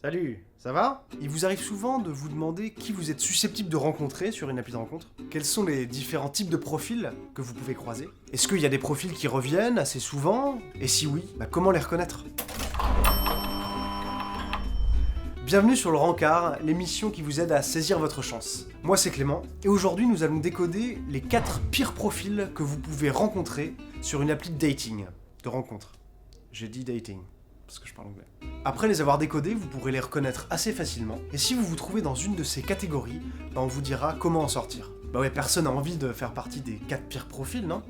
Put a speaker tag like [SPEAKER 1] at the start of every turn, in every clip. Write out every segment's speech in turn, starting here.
[SPEAKER 1] Salut, ça va? Il vous arrive souvent de vous demander qui vous êtes susceptible de rencontrer sur une appli de rencontre? Quels sont les différents types de profils que vous pouvez croiser? Est-ce qu'il y a des profils qui reviennent assez souvent? Et si oui, comment les reconnaître? Bienvenue sur le Rencard, l'émission qui vous aide à saisir votre chance. Moi c'est Clément, et aujourd'hui nous allons décoder les 4 pires profils que vous pouvez rencontrer sur une appli de dating, de rencontre. J'ai dit dating, parce que je parle anglais. Après les avoir décodés, vous pourrez les reconnaître assez facilement, et si vous vous trouvez dans une de ces catégories, on vous dira comment en sortir. Bah ouais, personne n'a envie de faire partie des 4 pires profils, non?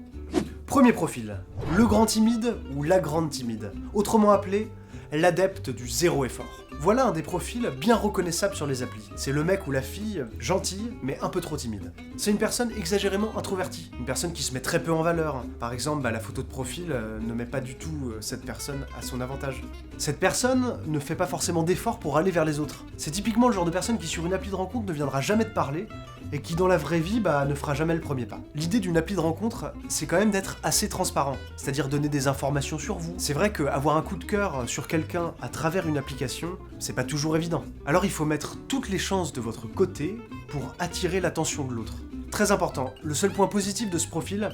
[SPEAKER 1] Premier profil, le grand timide ou la grande timide, autrement appelé l'adepte du zéro effort. Voilà un des profils bien reconnaissables sur les applis. C'est le mec ou la fille gentille, mais un peu trop timide. C'est une personne exagérément introvertie, une personne qui se met très peu en valeur. Par exemple, la photo de profil ne met pas du tout cette personne à son avantage. Cette personne ne fait pas forcément d'efforts pour aller vers les autres. C'est typiquement le genre de personne qui sur une appli de rencontre ne viendra jamais te parler, et qui dans la vraie vie ne fera jamais le premier pas. L'idée d'une appli de rencontre, c'est quand même d'être assez transparent, c'est-à-dire donner des informations sur vous. C'est vrai qu'avoir un coup de cœur sur quelqu'un à travers une application, c'est pas toujours évident. Alors il faut mettre toutes les chances de votre côté pour attirer l'attention de l'autre. Très important, le seul point positif de ce profil...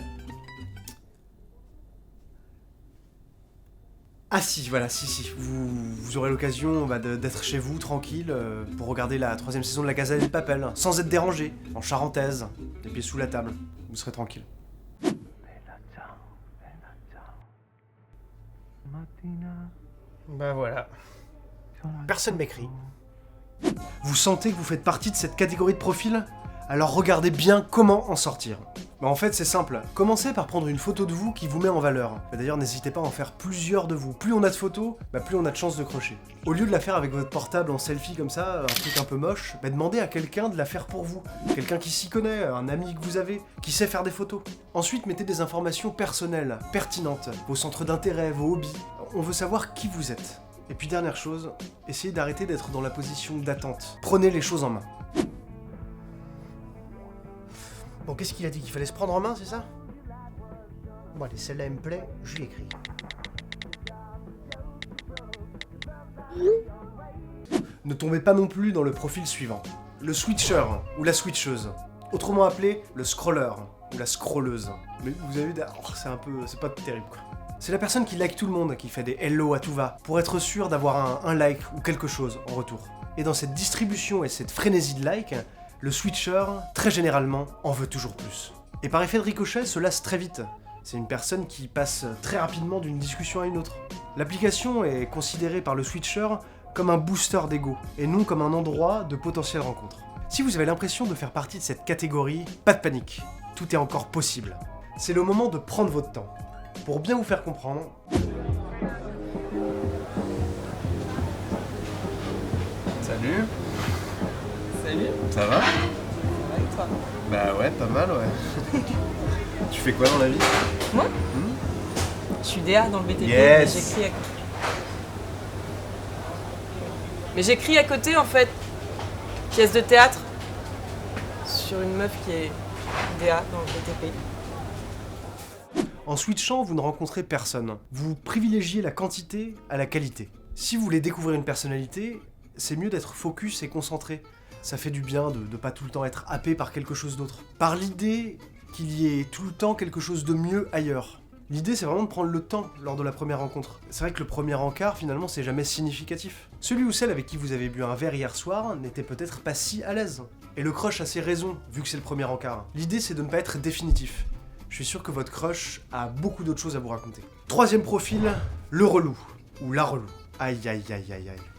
[SPEAKER 1] Ah si, voilà, si. Vous aurez l'occasion d'être chez vous, tranquille, pour regarder la 3ème saison de la Casa del Papel, sans être dérangé, en charentaise, les pieds sous la table. Vous serez tranquille. Bah voilà. Personne m'écrit. Vous sentez que vous faites partie de cette catégorie de profil? Alors regardez bien comment en sortir. En fait c'est simple, commencez par prendre une photo de vous qui vous met en valeur. D'ailleurs n'hésitez pas à en faire plusieurs de vous. Plus on a de photos, plus on a de chances de crocher. Au lieu de la faire avec votre portable en selfie comme ça, un truc un peu moche, demandez à quelqu'un de la faire pour vous. Quelqu'un qui s'y connaît, un ami que vous avez, qui sait faire des photos. Ensuite mettez des informations personnelles, pertinentes, vos centres d'intérêt, vos hobbies. On veut savoir qui vous êtes. Et puis dernière chose, essayez d'arrêter d'être dans la position d'attente. Prenez les choses en main. Bon, qu'est-ce qu'il a dit? Qu'il fallait se prendre en main, c'est ça? Bon, allez, celle-là, elle me plaît, je lui écris. Ne tombez pas non plus dans le profil suivant. Le switcher, ou la switcheuse. Autrement appelé, le scroller, ou la scrolleuse. Mais vous avez vu, c'est pas terrible, quoi. C'est la personne qui like tout le monde, qui fait des hello à tout va, pour être sûr d'avoir un like ou quelque chose en retour. Et dans cette distribution et cette frénésie de like, le switcher, très généralement, en veut toujours plus. Et par effet de ricochet, se lasse très vite. C'est une personne qui passe très rapidement d'une discussion à une autre. L'application est considérée par le switcher comme un booster d'ego, et non comme un endroit de potentielle rencontre. Si vous avez l'impression de faire partie de cette catégorie, pas de panique, tout est encore possible. C'est le moment de prendre votre temps. Pour bien vous faire comprendre... Salut.
[SPEAKER 2] Salut.
[SPEAKER 1] Ça va?
[SPEAKER 2] Ça va et toi?
[SPEAKER 1] Bah ouais, pas mal, ouais. Tu fais quoi dans la vie?
[SPEAKER 2] Moi? Je suis DA dans le BTP,
[SPEAKER 1] Yes.
[SPEAKER 2] mais j'écris à côté en fait, pièce de théâtre, sur une meuf qui est DA dans le BTP.
[SPEAKER 1] En switchant, vous ne rencontrez personne. Vous privilégiez la quantité à la qualité. Si vous voulez découvrir une personnalité, c'est mieux d'être focus et concentré. Ça fait du bien de ne pas tout le temps être happé par quelque chose d'autre. Par l'idée qu'il y ait tout le temps quelque chose de mieux ailleurs. L'idée, c'est vraiment de prendre le temps lors de la première rencontre. C'est vrai que le premier encart, finalement, c'est jamais significatif. Celui ou celle avec qui vous avez bu un verre hier soir n'était peut-être pas si à l'aise. Et le crush a ses raisons, vu que c'est le premier encart. L'idée, c'est de ne pas être définitif. Je suis sûr que votre crush a beaucoup d'autres choses à vous raconter. 3ème profil, le relou, ou la relou. Aïe.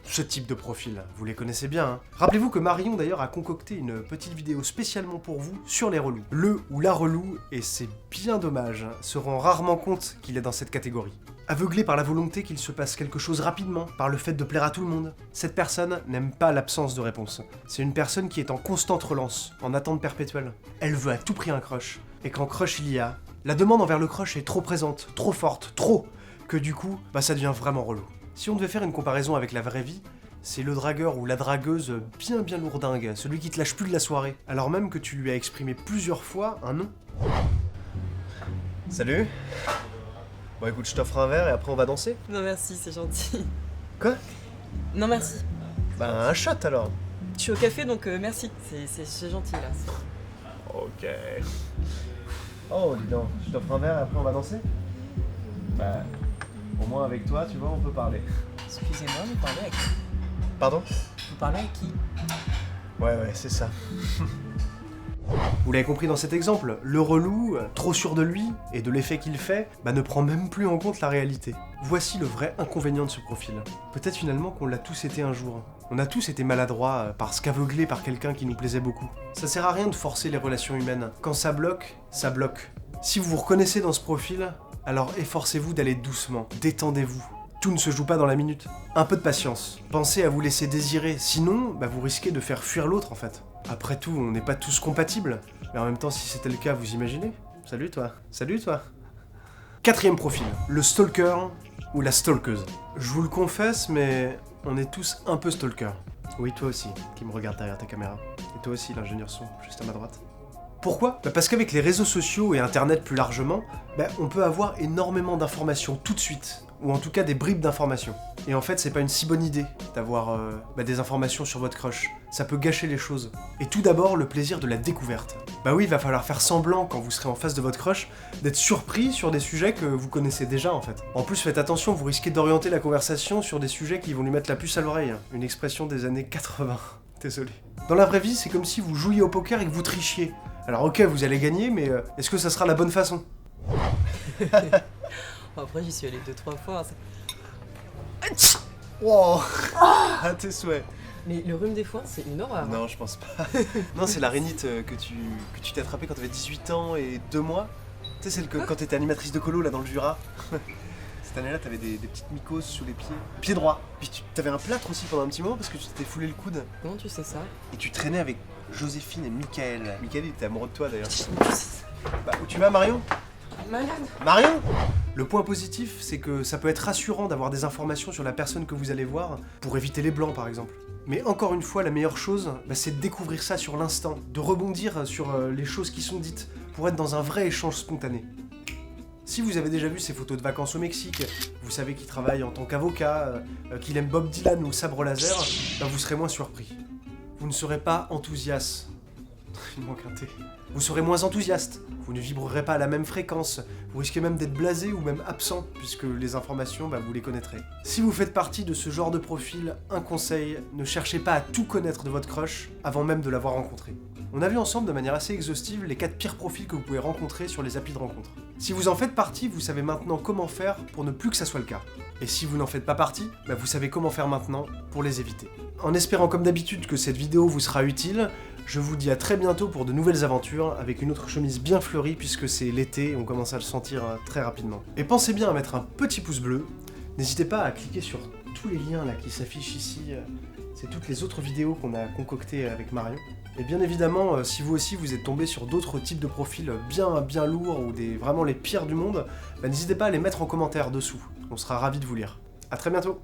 [SPEAKER 1] Ce type de profil, vous les connaissez bien, hein. Rappelez-vous que Marion d'ailleurs a concocté une petite vidéo spécialement pour vous sur les relous. Le ou la relou, et c'est bien dommage, se rend rarement compte qu'il est dans cette catégorie. Aveuglé par la volonté qu'il se passe quelque chose rapidement, par le fait de plaire à tout le monde, cette personne n'aime pas l'absence de réponse. C'est une personne qui est en constante relance, en attente perpétuelle. Elle veut à tout prix un crush, et quand crush il y a, la demande envers le crush est trop présente, trop forte, trop, que du coup, ça devient vraiment relou. Si on devait faire une comparaison avec la vraie vie, c'est le dragueur ou la dragueuse bien lourdingue, celui qui te lâche plus de la soirée, alors même que tu lui as exprimé plusieurs fois un non. Salut. Bon écoute, je t'offre un verre et après on va danser.
[SPEAKER 2] Non merci, c'est gentil.
[SPEAKER 1] Quoi?
[SPEAKER 2] Non merci,
[SPEAKER 1] Bah un shot alors.
[SPEAKER 2] Je suis au café donc merci, c'est gentil là.
[SPEAKER 1] Ok. Oh dis donc, je t'offre un verre et après on va danser? Bah, au moins avec toi, tu vois, on peut parler.
[SPEAKER 2] Excusez-moi, vous parlez à qui?
[SPEAKER 1] Pardon?
[SPEAKER 2] Vous parlez à qui?
[SPEAKER 1] Ouais, c'est ça. Vous l'avez compris dans cet exemple, le relou, trop sûr de lui et de l'effet qu'il fait, ne prend même plus en compte la réalité. Voici le vrai inconvénient de ce profil. Peut-être finalement qu'on l'a tous été un jour. On a tous été maladroits parce qu'aveuglés par quelqu'un qui nous plaisait beaucoup. Ça sert à rien de forcer les relations humaines. Quand ça bloque, ça bloque. Si vous vous reconnaissez dans ce profil, alors efforcez-vous d'aller doucement, détendez-vous. Tout ne se joue pas dans la minute. Un peu de patience. Pensez à vous laisser désirer, sinon, vous risquez de faire fuir l'autre en fait. Après tout, on n'est pas tous compatibles. Mais en même temps, si c'était le cas, vous imaginez? Salut toi. Salut toi. Quatrième profil, le stalker ou la stalkeuse. Je vous le confesse, mais on est tous un peu stalker. Oui, toi aussi, qui me regarde derrière ta caméra. Et toi aussi, l'ingénieur son, juste à ma droite. Pourquoi? Parce qu'avec les réseaux sociaux et internet plus largement, on peut avoir énormément d'informations tout de suite, ou en tout cas des bribes d'informations. Et en fait, c'est pas une si bonne idée d'avoir des informations sur votre crush. Ça peut gâcher les choses. Et tout d'abord, le plaisir de la découverte. Oui, il va falloir faire semblant, quand vous serez en face de votre crush, d'être surpris sur des sujets que vous connaissez déjà en fait. En plus, faites attention, vous risquez d'orienter la conversation sur des sujets qui vont lui mettre la puce à l'oreille. Une expression des années 80. Désolé. Dans la vraie vie, c'est comme si vous jouiez au poker et que vous trichiez. Alors ok, vous allez gagner, mais est-ce que ça sera la bonne façon?
[SPEAKER 2] Après, j'y suis allé 2-3 fois.
[SPEAKER 1] Wow. À tes souhaits.
[SPEAKER 2] Mais le rhume des foins, c'est une horreur.
[SPEAKER 1] Non, je pense pas. Non, c'est la rhinite que tu t'es attrapée quand t'avais 18 ans et 2 mois. Tu sais, celle que quand t'étais animatrice de colo là dans le Jura. Cette année-là, t'avais des petites mycoses sous les pieds. Pied droit. Puis t'avais un plâtre aussi pendant un petit moment parce que tu t'étais foulé le coude.
[SPEAKER 2] Comment tu sais ça?
[SPEAKER 1] Et tu traînais avec Joséphine et Michael. Michael, il était amoureux de toi d'ailleurs.
[SPEAKER 2] Tu sais ça?
[SPEAKER 1] Où tu vas, Marion?
[SPEAKER 2] Malade.
[SPEAKER 1] Marion! Le point positif, c'est que ça peut être rassurant d'avoir des informations sur la personne que vous allez voir, pour éviter les blancs par exemple. Mais encore une fois, la meilleure chose, c'est de découvrir ça sur l'instant, de rebondir sur les choses qui sont dites, pour être dans un vrai échange spontané. Si vous avez déjà vu ses photos de vacances au Mexique, vous savez qu'il travaille en tant qu'avocat, qu'il aime Bob Dylan ou sabre laser, vous serez moins surpris. Vous ne serez pas enthousiaste. Il manque un T. Vous serez moins enthousiaste, vous ne vibrerez pas à la même fréquence, vous risquez même d'être blasé ou même absent, puisque les informations, vous les connaîtrez. Si vous faites partie de ce genre de profil, un conseil, ne cherchez pas à tout connaître de votre crush avant même de l'avoir rencontré. On a vu ensemble de manière assez exhaustive les 4 pires profils que vous pouvez rencontrer sur les applis de rencontre. Si vous en faites partie, vous savez maintenant comment faire pour ne plus que ça soit le cas. Et si vous n'en faites pas partie, vous savez comment faire maintenant pour les éviter. En espérant comme d'habitude que cette vidéo vous sera utile, je vous dis à très bientôt pour de nouvelles aventures avec une autre chemise bien fleurie puisque c'est l'été et on commence à le sentir très rapidement. Et pensez bien à mettre un petit pouce bleu, n'hésitez pas à cliquer sur tous les liens là qui s'affichent ici, c'est toutes les autres vidéos qu'on a concoctées avec Marion. Et bien évidemment, si vous aussi vous êtes tombé sur d'autres types de profils bien lourds ou vraiment les pires du monde, n'hésitez pas à les mettre en commentaire dessous, on sera ravis de vous lire. A très bientôt.